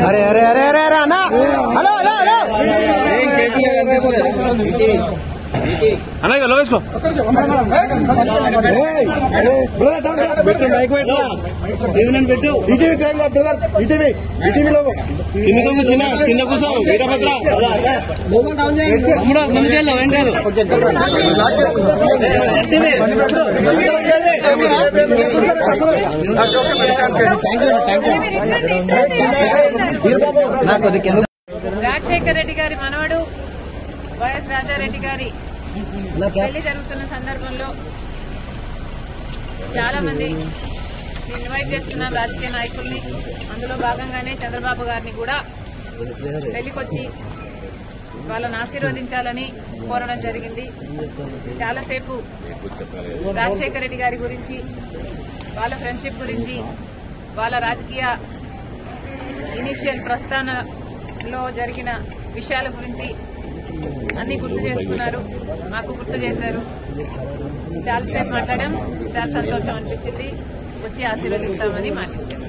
अरे अरे अरे अरे अरे अना हेलो हेलो हेलो अना चलो इसको కింద కూర్చో వీరభద్ర ముందుకెళ్ళు రాజశేఖర్ రెడ్డి గారి మనవడు వైఎస్ రాజారెడ్డి గారి పెళ్లి జరుగుతున్న సందర్భంలో చాలా మంది ఇన్వైట్ చేస్తున్న రాజకీయ నాయకుల్ని, అందులో భాగంగానే చంద్రబాబు గారిని కూడా పెళ్లికొచ్చి వాళ్ళని ఆశీర్వదించాలని కోరడం జరిగింది. చాలాసేపు రాజశేఖర రెడ్డి గారి గురించి, వాళ్ళ ఫ్రెండ్షిప్ గురించి, వాళ్ళ రాజకీయ ఇనిషియల్ ప్రస్థానంలో జరిగిన విషయాల గురించి అన్ని గుర్తు చేసుకున్నారు, మాకు గుర్తు చేశారు. చాలాసేపు మాట్లాడాం, చాలా సంతోషం అనిపించింది. వచ్చి ఆశీర్వదిస్తామని మాట్లాడారు.